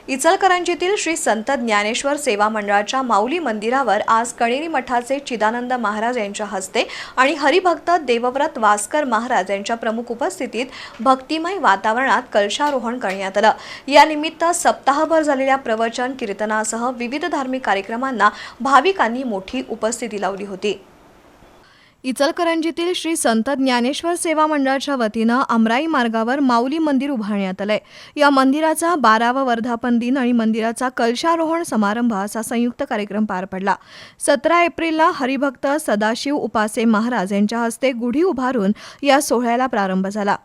इचलकरंजीतील श्री संत ज्ञानेश्वर सेवा मंडळाच्या माऊली मंदिरावर आज कणेरी मठाचे चिदानंद महाराज यांच्या हस्ते आणि हरिभक्त देवव्रत वास्कर महाराज यांच्या प्रमुख उपस्थितीत भक्तिमय वातावरणात कलशारोहण करण्यात आलं। या निमित्त सप्ताहभर झालेल्या प्रवचन कीर्तनासह विविध धार्मिक कार्यक्रमांना भाविकांनी मोठी उपस्थिती लावली होती। इचलकरंजीतील श्री संत ज्ञानेश्वर सेवा मंडळाच्या वतीनं अमराई मार्गावर माऊली मंदिर उभारण्यात आलंय। या मंदिराचा 12वा वर्धापन दिन आणि मंदिराचा कलशारोहण समारंभ असा संयुक्त कार्यक्रम पार पडला। 17 एप्रिलला हरिभक्त सदाशिव उपासे महाराज यांच्या हस्ते गुढी उभारून या सोहळ्याला प्रारंभ झाला।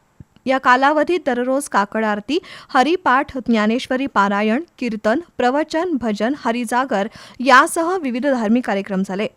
या कालावधीत दररोज काकड आरती, हरिपाठ, ज्ञानेश्वरी पारायण, कीर्तन, प्रवचन, भजन, हरिजागर यासह विविध धार्मिक कार्यक्रम झाले।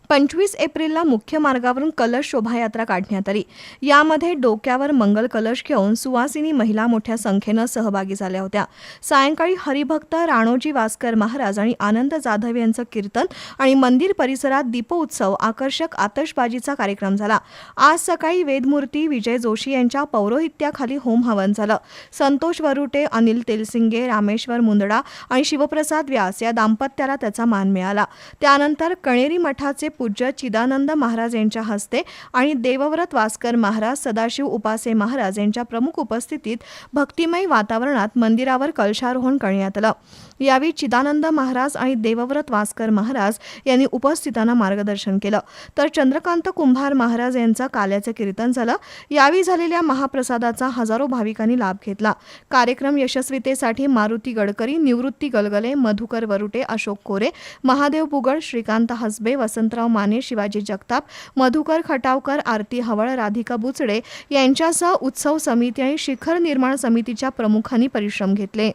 25 एप्रिलला मुख्य मार्गावरून कलश शोभायात्रा काढण्यात आली। यामध्ये डोक्यावर मंगल कलश घेऊन सुवासिनी महिला मोठ्या संख्येनं सहभागी झाल्या होत्या। सायंकाळी हरिभक्त राणोजी वास्कर महाराज आणि आनंद जाधव यांचं कीर्तन आणि मंदिर परिसरात दीपोत्सव, आकर्षक आतषबाजीचा कार्यक्रम झाला। आज सकाळी वेदमूर्ती विजय जोशी यांच्या पौरोहित्याखाली होम हवन झालं। संतोष वरुटे, अनिल तेलसिंगे, रामेश्वर मुंदडा आणि शिवप्रसाद व्यास या दाम्पत्याला त्याचा मान मिळाला। त्यानंतर कणेरी मठाचे पूज्य चिदानंद महाराज यांच्या हस्ते आणि देवव्रत वास्कर महाराज, सदाशिव उपासे महाराज यांच्या प्रमुख उपस्थितीत भक्तिमय वातावरणात मंदिरावर कलशारोहण करण्यात आलं। यावेळी चिदानंद महाराज आणि देवव्रत वास्कर महाराज यांनी उपस्थितांना मार्गदर्शन केलं, तर चंद्रकांत कुंभार महाराज यांचं काल्याचं कीर्तन झालं। यावेळी झालेल्या महाप्रसादाचा हजारो भाविकांनी लाभ घेतला। कार्यक्रम यशस्वीतेसाठी मारुती गडकरी, निवृत्ती गलगले, मधुकर वरुटे, अशोक कोरे, महादेव पुगड, श्रीकांत हसबे, वसंतराव माने, शिवाजी जगताप, मधुकर खटावकर, आरती हवळ, राधिका बुचडे यांच्यासह उत्सव समिती आणि शिखर निर्माण समितीच्या प्रमुखांनी परिश्रम घेतले।